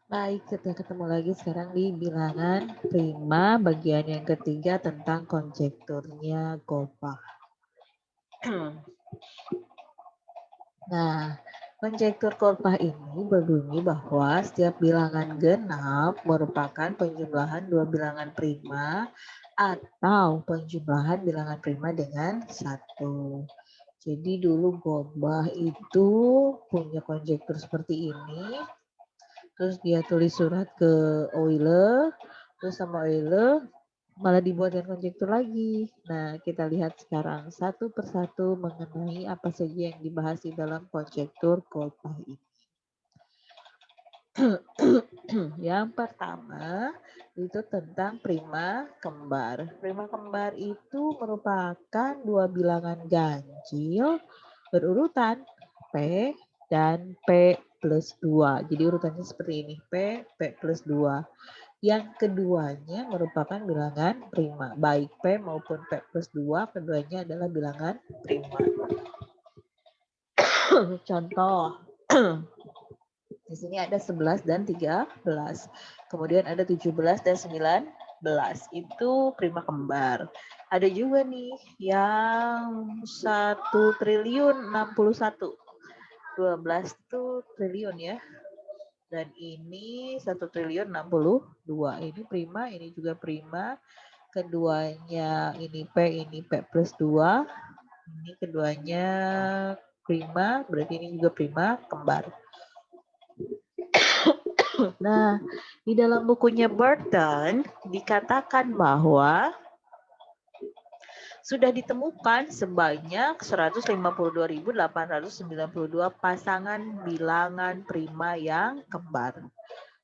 Baik, kita ketemu lagi sekarang di bilangan prima bagian yang ketiga tentang konjekturnya Gopah. Nah, konjektur Gopah ini berbunyi bahwa setiap bilangan genap merupakan penjumlahan dua bilangan prima atau penjumlahan bilangan prima dengan satu. Jadi dulu Gopah itu punya konjektur seperti ini. Terus dia tulis surat ke Euler, terus sama Euler malah dibuatkan konjektur lagi. Nah, kita lihat sekarang satu persatu mengenai apa saja yang dibahas di dalam konjektur Gopah ini. Yang pertama itu tentang prima kembar. Prima kembar itu merupakan dua bilangan ganjil berurutan P dan P plus 2. Jadi urutannya seperti ini, P plus 2. Yang keduanya merupakan bilangan prima. Baik P maupun P plus 2, keduanya adalah bilangan prima. Contoh, di sini ada 11 dan 13. Kemudian ada 17 dan 19. Itu prima kembar. Ada juga nih yang 1.061. 12 itu triliun ya. Dan ini 1.062. Ini prima, ini juga prima. Keduanya ini P plus 2. Ini keduanya prima, berarti ini juga prima kembar. Nah, di dalam bukunya Burton dikatakan bahwa sudah ditemukan sebanyak 152.892 pasangan bilangan prima yang kembar.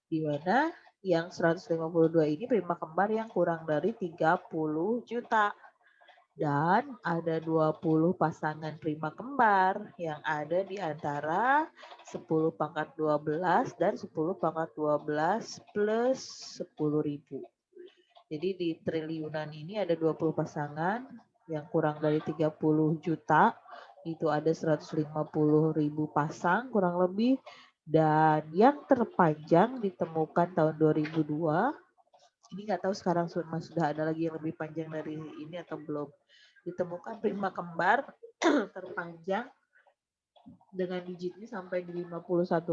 Di mana yang 152 ini prima kembar yang kurang dari 30 juta. Dan ada 20 pasangan prima kembar yang ada di antara 10 pangkat 12 dan 10 pangkat 12 plus 10.000. Jadi di triliunan ini ada 20 pasangan yang kurang dari 30 juta. Itu ada 150.000 pasang kurang lebih. Dan yang terpanjang ditemukan tahun 2002. Ini nggak tahu sekarang sudah ada lagi yang lebih panjang dari ini atau belum. Ditemukan prima kembar terpanjang dengan digitnya sampai di 51.000,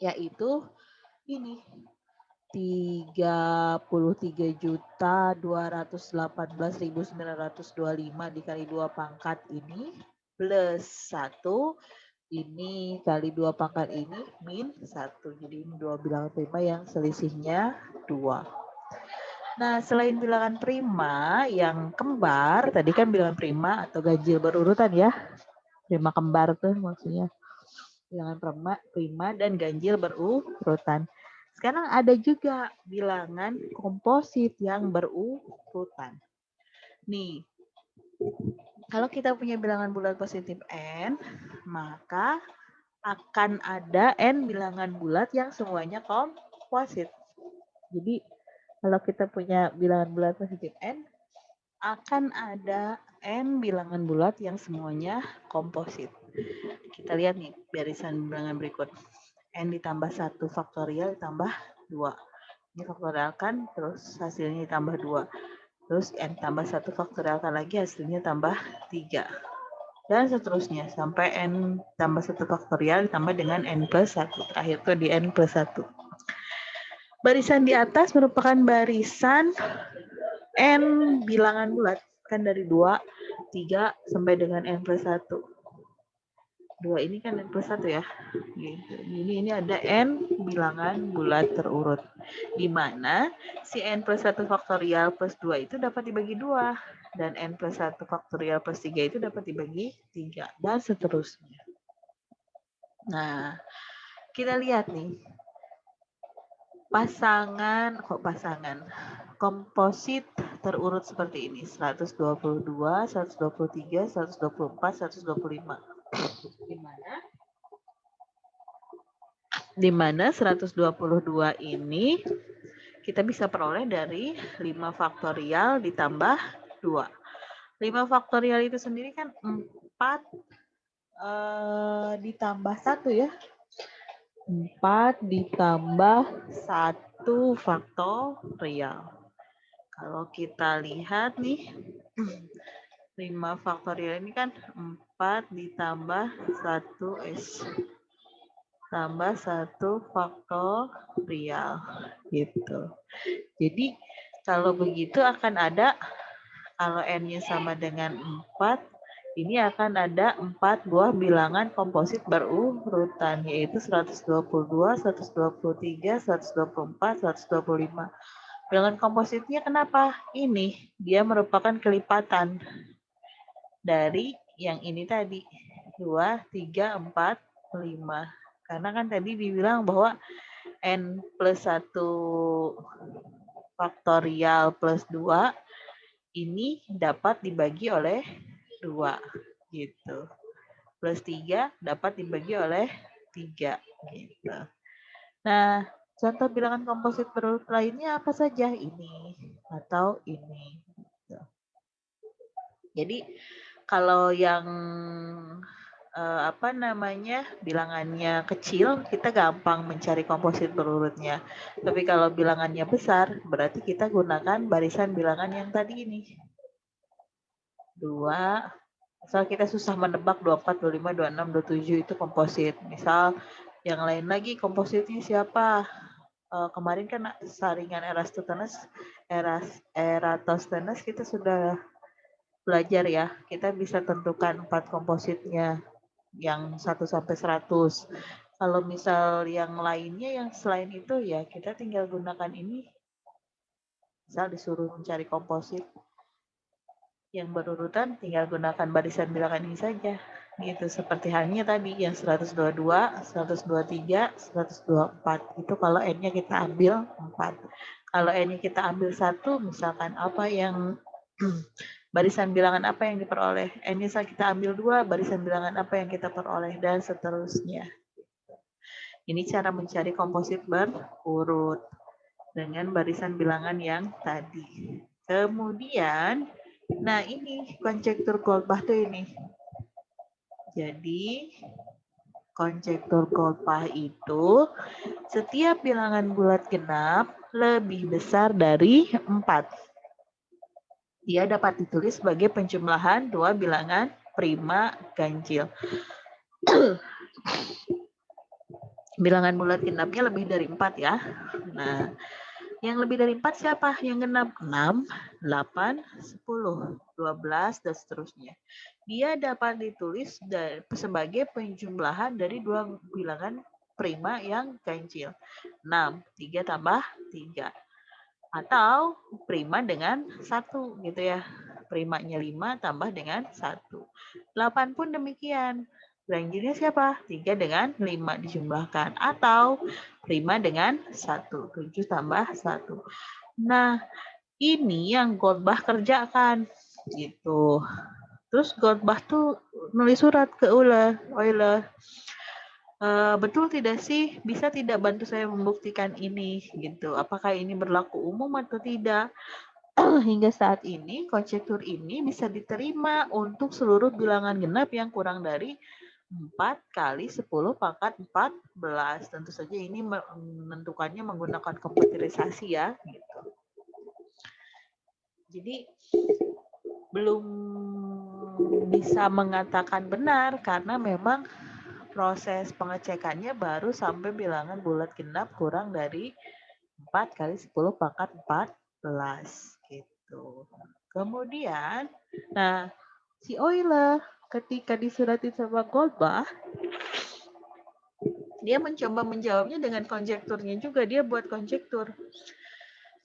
yaitu ini 33.218.925 dikali 2 pangkat ini plus 1 ini kali 2 pangkat ini min 1. Jadi ini dua bilangan prima yang selisihnya 2. Nah, selain bilangan prima yang kembar, tadi kan bilangan prima atau ganjil berurutan ya. Prima kembar tuh maksudnya. Bilangan prima dan ganjil berurutan. Sekarang ada juga bilangan komposit yang berurutan. Nih, kalau kita punya bilangan bulat positif n, maka akan ada n bilangan bulat yang semuanya komposit. Jadi kalau kita punya bilangan bulat positif n, akan ada n bilangan bulat yang semuanya komposit. Kita lihat nih barisan bilangan berikut. N ditambah 1 faktorial ditambah 2. Ini faktorialkan, terus hasilnya ditambah 2. Terus N tambah 1 faktorialkan lagi, hasilnya tambah 3. Dan seterusnya, sampai N tambah 1 faktorial ditambah dengan N plus 1. Terakhir tuh di N plus 1. Barisan di atas merupakan barisan N bilangan bulat. Kan dari 2, 3, sampai dengan N plus 1. 2 ini kan N plus 1 ya. Ini ada N bilangan bulat terurut. Di mana si N plus 1 faktorial plus 2 itu dapat dibagi 2. Dan N plus 1 faktorial plus 3 itu dapat dibagi 3. Dan seterusnya. Nah, kita lihat nih. Pasangan. Komposit terurut seperti ini. 122, 123, 124, 125. Di mana 122 ini kita bisa peroleh dari 5 faktorial ditambah 2. 5 faktorial itu sendiri kan 4 ditambah 1 ya. 4 ditambah 1 faktorial. Kalau kita lihat nih, 5 faktorial ini kan 4 ditambah 1S tambah 1 faktorial gitu. Jadi kalau begitu akan ada, kalau N-nya sama dengan 4, ini akan ada 4 buah bilangan komposit berurutan, yaitu 122, 123, 124, 125. Bilangan kompositnya kenapa? Ini, dia merupakan kelipatan dari yang ini tadi, 2, 3, 4, 5. Karena kan tadi dibilang bahwa N plus 1 faktorial plus 2 ini dapat dibagi oleh 2 gitu. Plus 3 dapat dibagi oleh 3 gitu. Nah, contoh bilangan komposit berurut lainnya apa saja? Ini atau ini. Gitu. Jadi kalau yang bilangannya kecil, kita gampang mencari komposit berurutnya. Tapi kalau bilangannya besar, berarti kita gunakan barisan bilangan yang tadi ini. 2, misal kita susah menebak 24, 25, 26, 27 itu komposit. Misal yang lain lagi kompositnya siapa? Kemarin kan saringan Eratosthenes kita sudah belajar ya. Kita bisa tentukan 4 kompositnya yang 1 sampai 100. Kalau misal yang lainnya yang selain itu ya kita tinggal gunakan ini. Misal disuruh mencari komposit yang berurutan, tinggal gunakan barisan bilangan ini saja. Gitu, seperti halnya tadi yang 122, 123, 124. Itu kalau N-nya kita ambil 4. Kalau N-nya kita ambil 1, misalkan apa yang barisan bilangan apa yang diperoleh. N-nya kita ambil 2, barisan bilangan apa yang kita peroleh, dan seterusnya. Ini cara mencari komposit berurut dengan barisan bilangan yang tadi. Kemudian, nah ini konjektur Goldbach tuh ini. Jadi, konjektur Goldbach itu setiap bilangan bulat genap lebih besar dari 4. Dia dapat ditulis sebagai penjumlahan dua bilangan prima ganjil. Bilangan bulat genapnya lebih dari 4 ya. Nah, yang lebih dari 4 siapa? Yang genap 6, 8, 10, 12, dan seterusnya. Dia dapat ditulis sebagai penjumlahan dari dua bilangan prima yang ganjil. 6, 3 tambah 3. Atau prima dengan 1 gitu ya. Primanya 5 tambah dengan 1. 8 pun demikian. Ganjilnya siapa? 3 dengan 5 dijumlahkan. Atau prima dengan 1. 7 tambah 1. Nah, ini yang Goldbach kerjakan. Gitu. Terus Goldbach tuh nulis surat ke Euler. Betul tidak sih? Bisa tidak bantu saya membuktikan ini? Gitu. Apakah ini berlaku umum atau tidak? Hingga saat ini, konjektur ini bisa diterima untuk seluruh bilangan genap yang kurang dari 4 kali 10 pangkat 14. Tentu saja ini menentukannya menggunakan komputerisasi ya. Gitu. Jadi, belum bisa mengatakan benar karena memang proses pengecekannya baru sampai bilangan bulat genap kurang dari 4 kali 10 pangkat 14 gitu. Kemudian, nah si Euler ketika disuratin sama Goldbach, dia mencoba menjawabnya dengan konjekturnya juga, dia buat konjektur.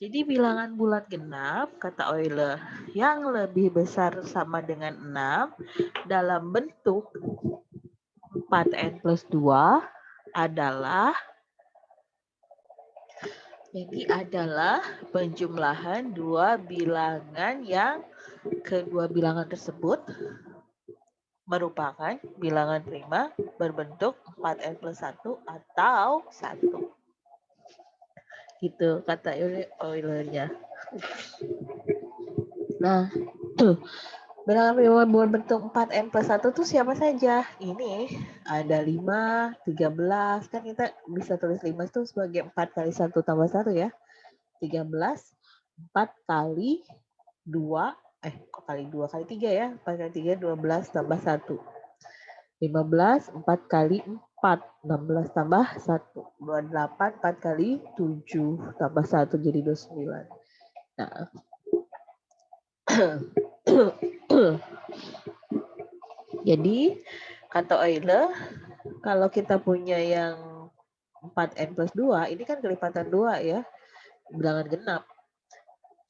Jadi bilangan bulat genap, kata Euler, yang lebih besar sama dengan 6 dalam bentuk 4n plus 2 adalah penjumlahan dua bilangan yang kedua bilangan tersebut merupakan bilangan prima berbentuk 4n plus 1 atau 1. Gitu kata Eulernya. Nah, tuh. Bilangan prima berbentuk 4n plus 1 tuh siapa saja? Ini ada 5, 13. Kan kita bisa tulis 5 itu sebagai 4 kali 1 tambah 1 ya. 13, 4 kali 2, kok kali 2 kali 3 ya. 4 kali 3, 12 tambah 1. 15, 4 kali 4, 16 tambah 1. 28, 4 kali 7 tambah 1 jadi 29. Nah, jadi kata Euler, kalau kita punya yang 4n plus 2, ini kan kelipatan 2 ya, bilangan genap.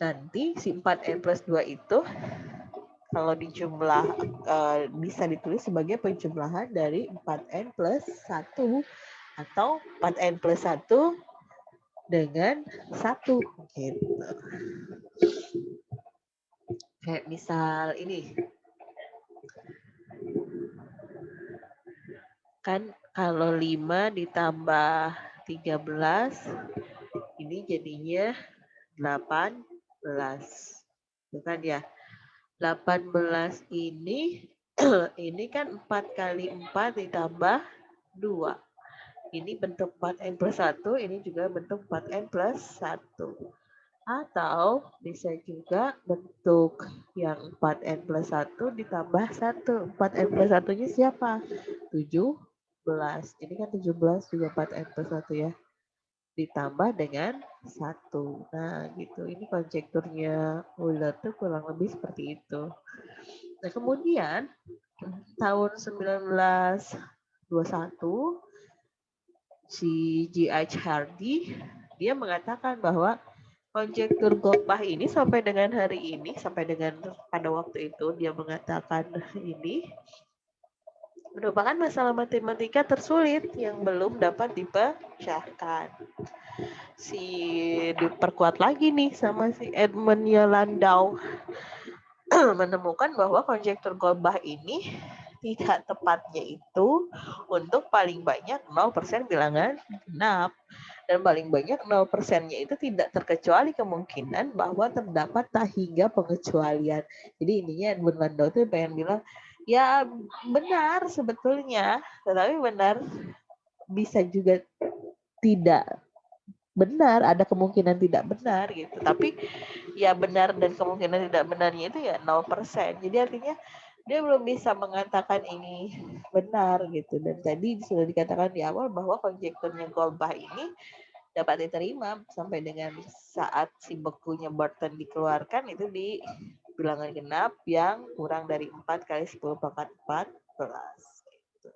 Nanti si 4n plus 2 itu kalau dijumlah bisa ditulis sebagai penjumlahan dari 4n plus 1 atau 4n plus 1 dengan 1 gitu. Kayak misal ini. Kan kalau 5 ditambah 13 ini jadinya 18. Bukan ya? 18 ini ini kan 4 kali 4 ditambah 2. Ini bentuk 4n plus 1, ini juga bentuk 4n plus 1. Atau bisa juga bentuk yang 4n plus 1 ditambah 1. 4n plus 1-nya siapa? 17. Ini kan 17 juga 4n plus 1 ya. Ditambah dengan 1. Nah gitu, ini konjekturnya Euler tuh kurang lebih seperti itu. Nah kemudian tahun 1921 si G.H. Hardy dia mengatakan bahwa konjektur Goldbach ini sampai dengan hari ini, sampai dengan pada waktu itu dia mengatakan ini merupakan masalah matematika tersulit yang belum dapat dipecahkan. Si diperkuat lagi nih sama si Edmund Landau menemukan bahwa konjektur Goldbach ini tidak tepatnya itu untuk paling banyak 0% bilangan genap. Dan paling banyak 0%-nya itu tidak terkecuali kemungkinan bahwa terdapat tak hingga pengecualian. Jadi ininya Edmund Landau tuh pengen bilang, ya benar sebetulnya, tetapi benar bisa juga tidak benar, ada kemungkinan tidak benar gitu. Tapi ya benar dan kemungkinan tidak benarnya itu ya 0%. Jadi artinya dia belum bisa mengatakan ini benar gitu. Dan tadi sudah dikatakan di awal bahwa konjekturnya Goldbach ini dapat diterima sampai dengan saat si bekunya Barton dikeluarkan itu di bilangan genap yang kurang dari 4 kali 10 pangkat 14. Gitu.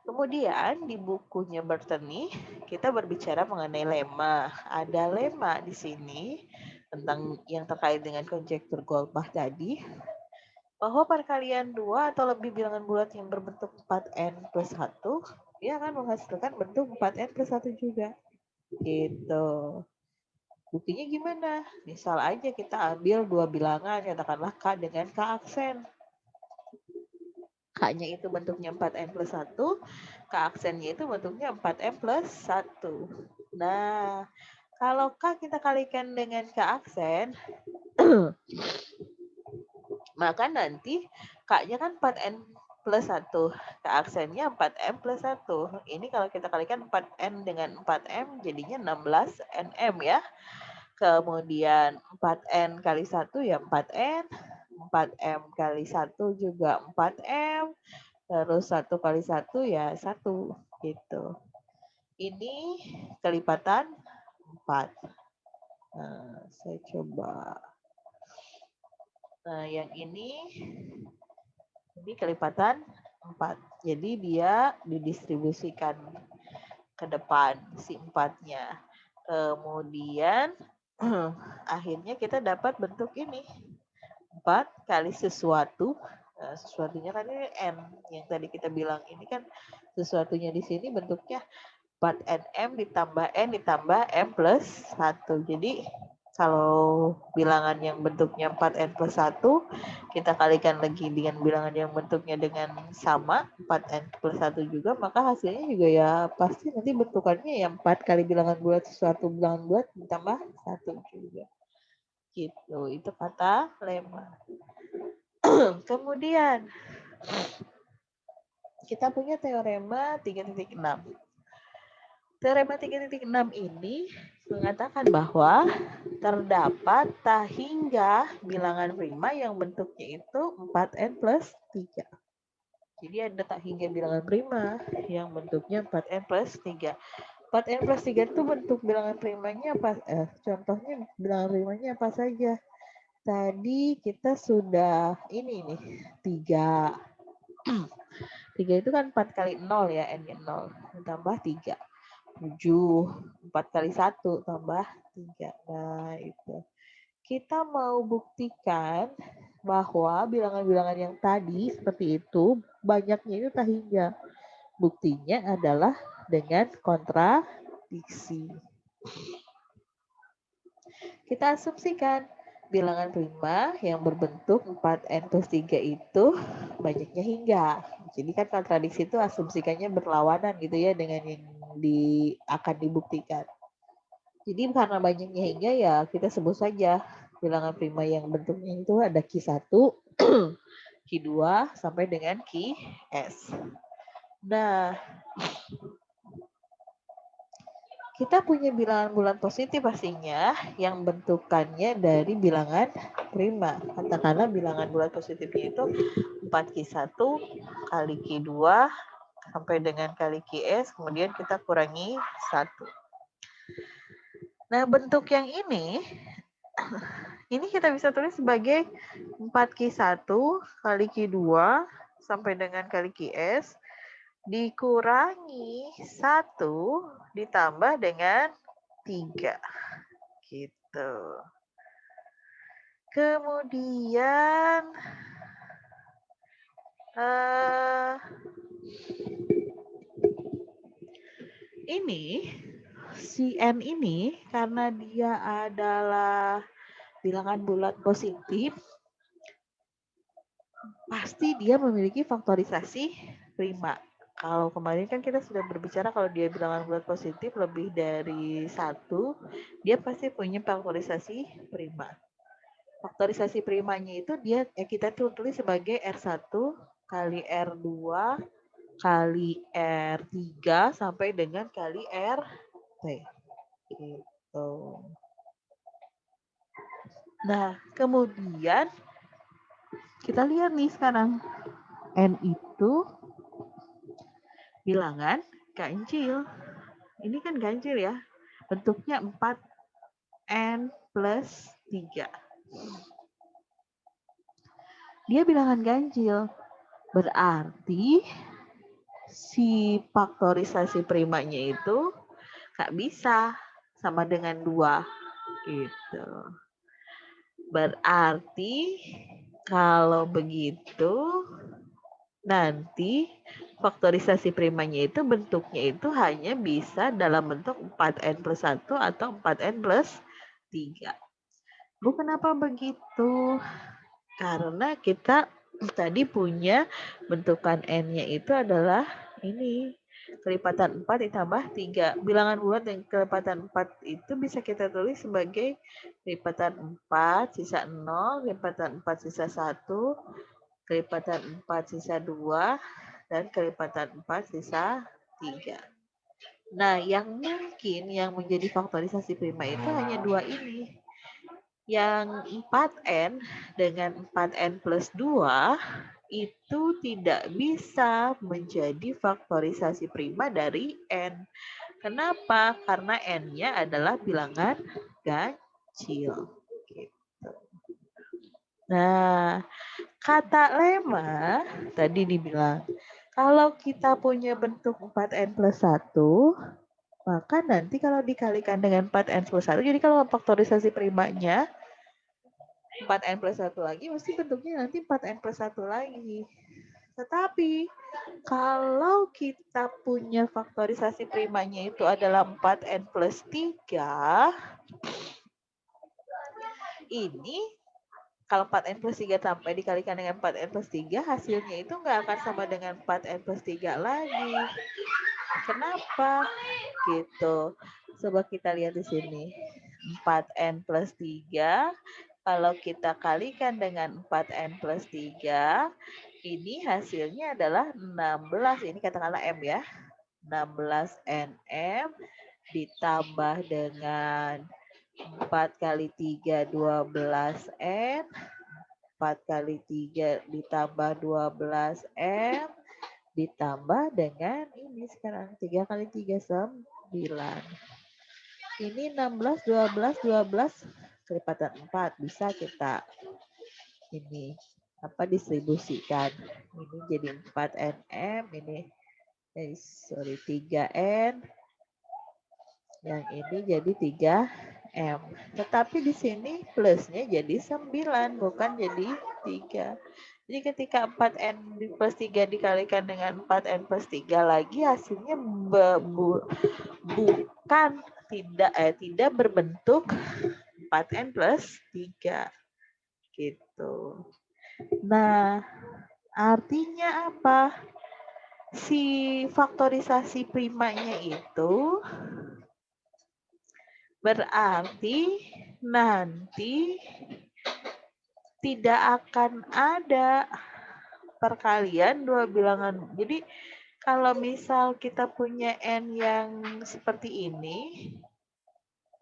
Kemudian di bukunya Barton nih kita berbicara mengenai lemma. Ada lemma di sini tentang yang terkait dengan konjektur Goldbach tadi, bahwa perkalian 2 atau lebih bilangan bulat yang berbentuk 4n plus 1, dia akan menghasilkan bentuk 4n plus 1 juga. Gitu. Buktinya gimana? Misal aja kita ambil dua bilangan, katakanlah K dengan K aksen. K-nya itu bentuknya 4n plus 1, K aksennya itu bentuknya 4m plus 1. Nah, kalau K kita kalikan dengan K aksen, maka nanti K-nya kan 4n plus 1. K aksennya 4m plus 1. Ini kalau kita kalikan 4n dengan 4m jadinya 16 nm ya. Kemudian 4n kali 1 ya 4n. 4m kali 1 juga 4m. Terus 1 kali 1 ya 1 gitu. Ini kelipatan 4. Nah, saya coba. Nah, yang ini kelipatan 4. Jadi dia didistribusikan ke depan si 4-nya. Kemudian akhirnya kita dapat bentuk ini. 4 kali sesuatu. Nah, sesuatunya kan ini N. Yang tadi kita bilang ini kan sesuatunya di sini bentuknya 4nm ditambah N ditambah M plus 1. Jadi kalau bilangan yang bentuknya 4n plus 1, kita kalikan lagi dengan bilangan yang bentuknya dengan sama, 4n plus 1 juga, maka hasilnya juga ya pasti nanti bentukannya ya 4 kali bilangan bulat sesuatu bilangan bulat ditambah 1 juga. Gitu, itu kata lemma. Kemudian kita punya teorema 3.6. Teorema 3.6 ini mengatakan bahwa terdapat tak hingga bilangan prima yang bentuknya itu 4n plus 3. Jadi ada tak hingga bilangan prima yang bentuknya 4n plus 3. 4n plus 3 itu bentuk bilangan primanya apa? Contohnya bilangan primanya apa saja? Tadi kita sudah ini nih, 3. 3 itu kan 4 kali 0 ya, n-nya 0. Tambah 3. 7. 4 kali 1 tambah 3. Nah, itu. Kita mau buktikan bahwa bilangan-bilangan yang tadi seperti itu, banyaknya itu tak hingga. Buktinya adalah dengan kontradiksi. Kita asumsikan bilangan prima yang berbentuk 4n plus 3 itu banyaknya hingga. Jadi kan kontradiksi itu asumsikannya berlawanan gitu ya dengan yang akan dibuktikan. Jadi karena banyaknya hingga ya kita sebut saja bilangan prima yang bentuknya itu ada Q1, Q2 sampai dengan Qs. Nah, kita punya bilangan bulan positif pastinya yang bentukannya dari bilangan prima. Katakanlah bilangan bulan positifnya itu 4Q1 kali Q2 sampai dengan kali Qs, kemudian kita kurangi 1. Nah, bentuk yang ini kita bisa tulis sebagai 4Q1 kali Q2 sampai dengan kali Qs dikurangi 1 ditambah dengan 3. Gitu. Kemudian ini si N ini karena dia adalah bilangan bulat positif, pasti dia memiliki faktorisasi prima. Kalau kemarin kan kita sudah berbicara kalau dia bilangan bulat positif lebih dari 1, dia pasti punya faktorisasi prima. Faktorisasi primanya itu kita tulis sebagai R1 kali R2 kali R3 sampai dengan kali RT. Gitu. Nah, kemudian kita lihat nih sekarang. N itu bilangan ganjil. Ini kan ganjil ya. Bentuknya 4N plus 3. Dia bilangan ganjil. Berarti si faktorisasi primanya itu nggak bisa sama dengan 2. Gitu. Berarti kalau begitu nanti faktorisasi primanya itu bentuknya itu hanya bisa dalam bentuk 4n plus 1 atau 4n plus 3. Bu, kenapa begitu? Karena kita tadi punya bentukan n-nya itu adalah ini, kelipatan 4 ditambah 3. Bilangan bulat yang kelipatan 4 itu bisa kita tulis sebagai kelipatan 4 sisa 0, kelipatan 4 sisa 1, kelipatan 4 sisa 2, dan kelipatan 4 sisa 3. Nah, yang mungkin yang menjadi faktorisasi prima itu hanya 2 ini. Yang 4N dengan 4N plus 2 itu tidak bisa menjadi faktorisasi prima dari N. Kenapa? Karena N-nya adalah bilangan ganjil. Gitu. Nah, kata lemma tadi dibilang, kalau kita punya bentuk 4N plus 1, maka nanti kalau dikalikan dengan 4N plus 1, jadi kalau faktorisasi primanya 4N plus 1 lagi, mesti bentuknya nanti 4N plus 1 lagi. Tetapi, kalau kita punya faktorisasi primanya itu adalah 4N plus 3, ini kalau 4N plus 3 sampai dikalikan dengan 4N plus 3, hasilnya itu nggak akan sama dengan 4N plus 3 lagi. Kenapa? Gitu. Coba kita lihat di sini. 4N plus 3. Kalau kita kalikan dengan 4N plus 3, ini hasilnya adalah 16. Ini katakanlah M ya. 16 NM ditambah dengan 4 kali 3, 12 N. 4 kali 3 ditambah 12 M. Ditambah dengan ini sekarang 3 kali 3, 9. Ini 16, 12, 12 kelipatan 4. Bisa kita ini distribusikan. Ini jadi 4 NM, ini 3N. Yang ini jadi 3M. Tetapi di sini plusnya jadi 9, bukan jadi 3. Jadi ketika 4N plus 3 dikalikan dengan 4N plus 3 lagi, hasilnya bukan tidak berbentuk 4N plus 3. Gitu. Nah, artinya apa? Si faktorisasi primanya itu berarti nanti tidak akan ada perkalian dua bilangan. Jadi kalau misal kita punya N yang seperti ini,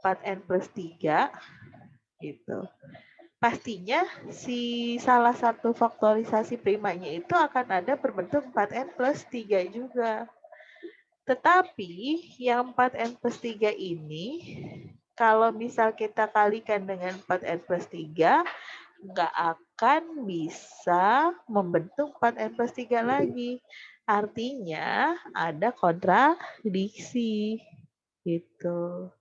4N plus 3, gitu. Pastinya si salah satu faktorisasi primanya itu akan ada berbentuk 4N plus 3 juga. Tetapi yang 4N plus 3 ini, kalau misal kita kalikan dengan 4N plus 3, nggak akan bisa membentuk 4N plus 3 lagi. Artinya ada kontradiksi. Gitu.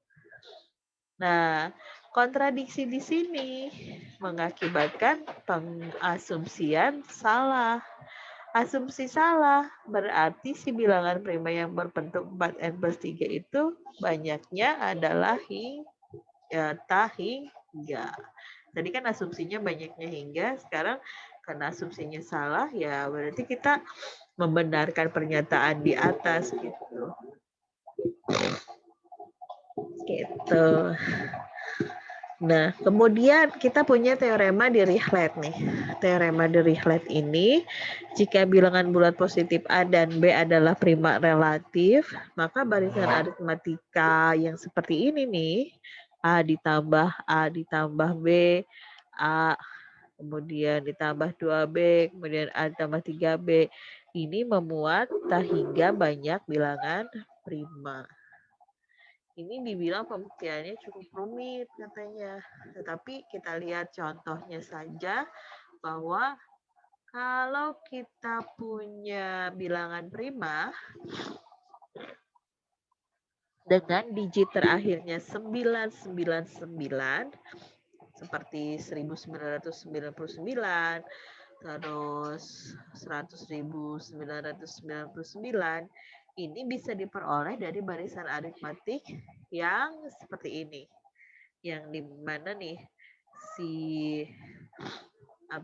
Nah, kontradiksi di sini mengakibatkan pengasumsian salah. Asumsi salah berarti si bilangan prima yang berbentuk 4N plus 3 itu banyaknya adalah tak hingga. Tadi kan asumsinya banyaknya hingga, sekarang karena asumsinya salah, ya berarti kita membenarkan pernyataan di atas gitu. Gitu. Nah, kemudian kita punya teorema Dirichlet nih. Teorema Dirichlet ini, jika bilangan bulat positif A dan B adalah prima relatif, maka barisan aritmatika yang seperti ini nih, A ditambah B, A kemudian ditambah 2B, kemudian A ditambah 3B, ini memuat tak hingga banyak bilangan prima. Ini dibilang pembuktiannya cukup rumit katanya. Tetapi kita lihat contohnya saja bahwa kalau kita punya bilangan prima dengan digit terakhirnya 999 seperti 1999, terus 100.999, ini bisa diperoleh dari barisan aritmatik yang seperti ini. Yang di mana nih si A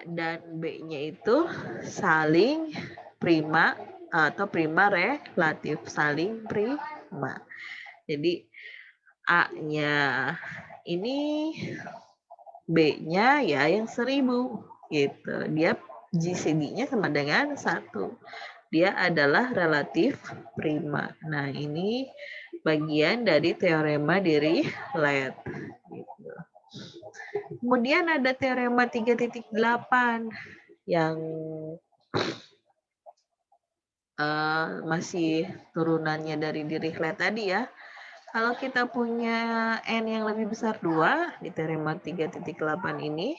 dan B-nya itu saling prima atau prima relatif, saling prima. Jadi A-nya ini, B-nya ya yang 1000 gitu. Dia GCD-nya sama dengan 1. Dia adalah relatif prima. Nah, ini bagian dari teorema Dirichlet gitu. Kemudian ada teorema 3.8 yang masih turunannya dari Dirichlet tadi ya. Kalau kita punya N yang lebih besar 2 di teorema 3.8 ini,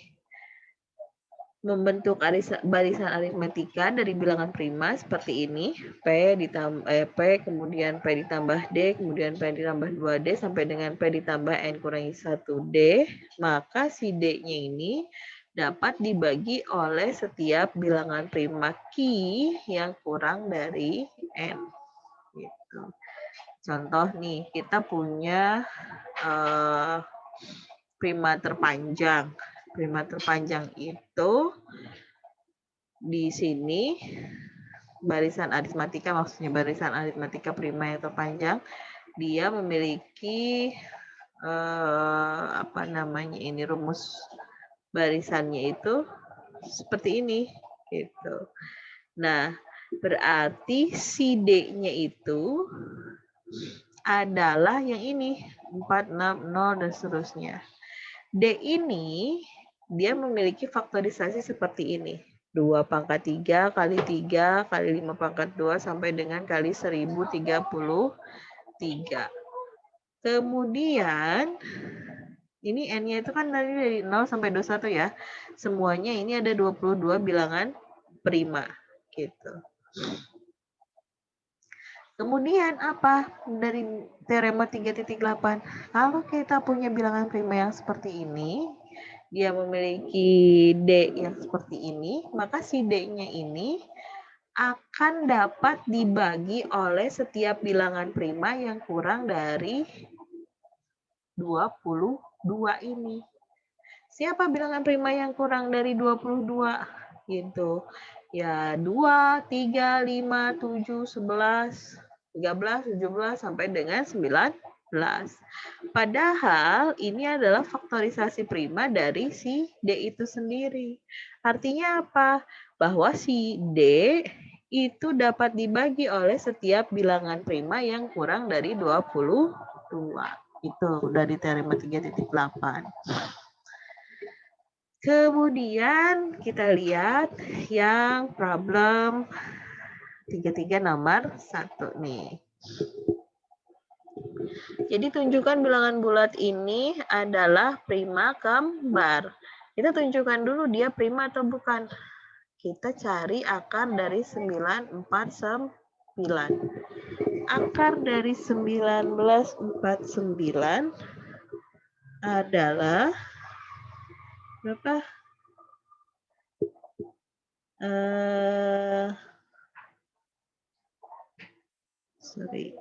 membentuk barisan aritmatika dari bilangan prima seperti ini, P kemudian P ditambah D, kemudian P ditambah 2D, sampai dengan P ditambah N kurangi 1D, maka si D-nya ini dapat dibagi oleh setiap bilangan prima Q yang kurang dari N. Gitu. Contoh nih, kita punya prima terpanjang. Prima terpanjang itu di sini barisan aritmatika, maksudnya barisan aritmatika prima yang terpanjang dia memiliki apa namanya ini, rumus barisannya itu seperti ini gitu. Nah, berarti si D-nya itu adalah yang ini 4, 6, 0 dan seterusnya. D ini dia memiliki faktorisasi seperti ini. 2 pangkat 3 kali 3 kali 5 pangkat 2 sampai dengan kali 1033. Kemudian ini N-nya itu kan dari 0 sampai 21 ya. Semuanya ini ada 22 bilangan prima gitu. Kemudian apa dari teorema 3.8? Kalau kita punya bilangan prima yang seperti ini, dia memiliki D yang seperti ini, maka si D-nya ini akan dapat dibagi oleh setiap bilangan prima yang kurang dari 22 ini. Siapa bilangan prima yang kurang dari 22? Gitu. Ya, 2, 3, 5, 7, 11, 13, 17, sampai dengan 19. Padahal ini adalah faktorisasi prima dari si D itu sendiri. Artinya apa? Bahwa si D itu dapat dibagi oleh setiap bilangan prima yang kurang dari 22. Itu dari teorema 3.8. Kemudian kita lihat yang problem 33 nomor 1 nih. Jadi tunjukkan bilangan bulat ini adalah prima kembar. Kita tunjukkan dulu dia prima atau bukan. Kita cari akar dari 949. Akar dari 1949 adalah berapa? Sorry.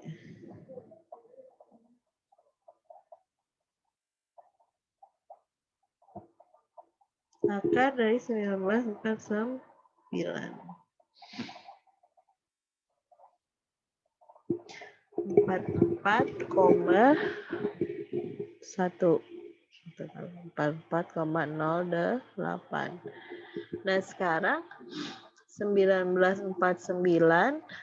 Akar dari 1949. 44,08. Nah, sekarang 1949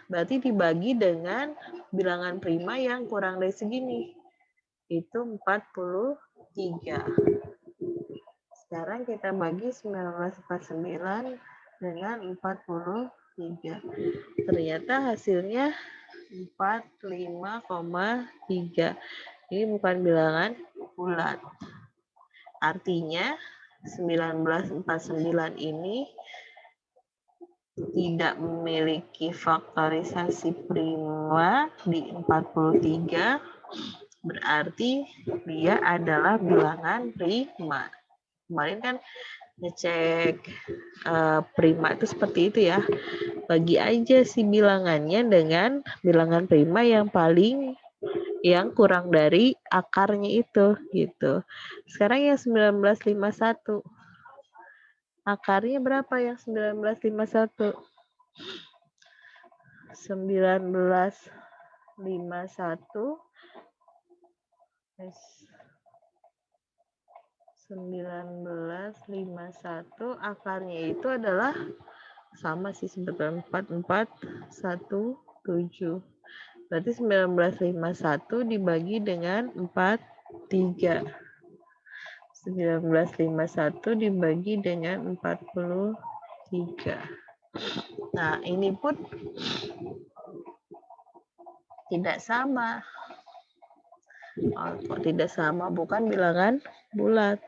berarti dibagi dengan bilangan prima yang kurang dari segini. Itu 43. Sekarang kita bagi 1949 dengan 43. Ternyata hasilnya 45,3. Ini bukan bilangan bulat. Artinya 1949 ini tidak memiliki faktorisasi prima di 43, berarti dia adalah bilangan prima. Kemarin kan ngecek prima itu seperti itu ya. Bagi aja si bilangannya dengan bilangan prima yang kurang dari akarnya itu gitu. Sekarang yang 1951. Akarnya berapa yang 1951? 1951 akarnya itu adalah sama sih sebetulnya 4417. Berarti 1951 dibagi dengan 43. 1951 dibagi dengan 43. Nah, ini pun tidak sama. Oh, kok tidak sama? Bukan bilangan bulat.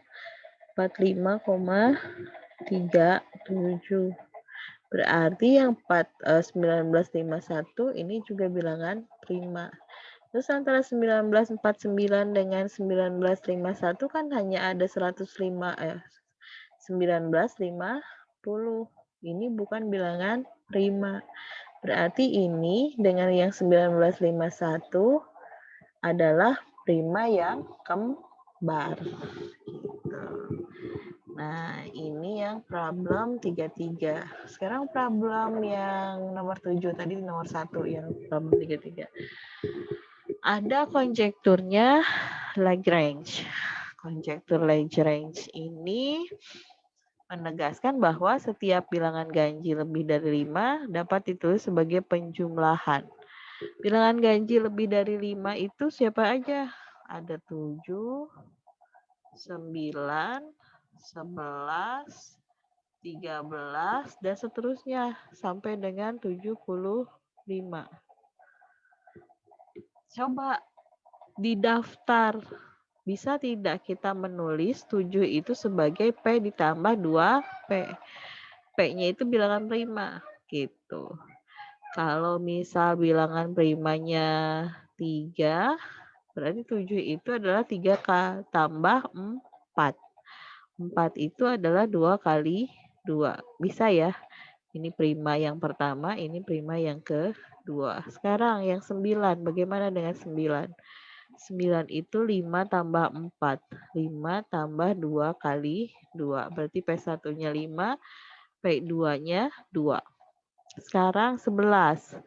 45,37. Berarti yang 1951 ini juga bilangan prima. Terus antara 1949 dengan 1951 kan hanya ada 1950. Ini bukan bilangan prima. Berarti ini dengan yang 1951 adalah prima yang kembar. Gitu. Nah, ini yang problem 33. Sekarang problem yang nomor 7, tadi nomor 1 yang problem 33. Ada konjekturnya Lagrange. Konjektur Lagrange ini menegaskan bahwa setiap bilangan ganjil lebih dari 5 dapat ditulis sebagai penjumlahan. Bilangan ganjil lebih dari 5 itu siapa aja? Ada 7, 9, 11, 13, dan seterusnya sampai dengan 75. Coba didaftar. Bisa tidak kita menulis 7 itu sebagai P ditambah 2P. P-nya itu bilangan prima gitu. Kalau misal bilangan primanya 3, berarti 7 itu adalah 3 tambah 4. 4 itu adalah 2 kali 2. Bisa ya? Ini prima yang pertama, ini prima yang kedua. Sekarang yang 9, bagaimana dengan 9? 9 itu 5 tambah 4. 5 tambah 2 kali 2. Berarti P1-nya 5, P2-nya 2. Sekarang 11.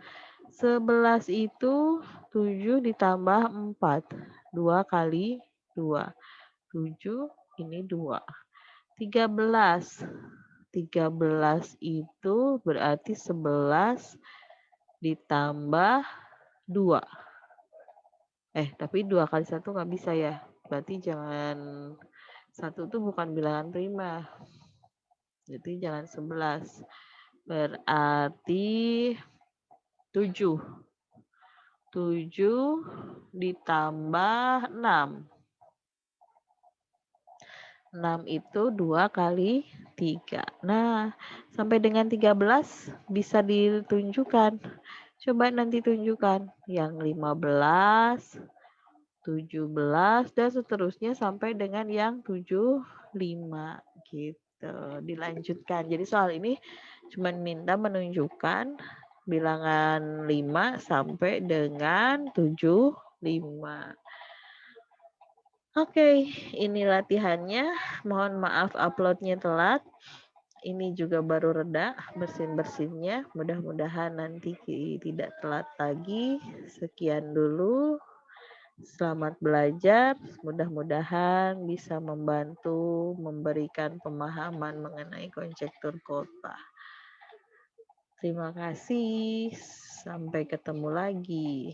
11 itu 7 ditambah 4. 2 kali 2. 7, ini 2. 13. 13 itu berarti 11 ditambah 2. Tapi 2 kali 1 nggak bisa ya. Berarti jangan, 1 itu bukan bilangan prima. Jadi jangan 11. Berarti 7. 7 ditambah 6. 6 itu 2 kali 3. Nah, sampai dengan 13 bisa ditunjukkan. Coba nanti tunjukkan yang 15, 17, dan seterusnya sampai dengan yang 75 gitu. Dilanjutkan. Jadi soal ini cuma minta menunjukkan bilangan 5 sampai dengan 75. Oke, ini latihannya. Mohon maaf uploadnya telat. Ini juga baru reda bersin-bersinnya. Mudah-mudahan nanti tidak telat lagi. Sekian dulu. Selamat belajar. Mudah-mudahan bisa membantu memberikan pemahaman mengenai konjektur kota. Terima kasih. Sampai ketemu lagi.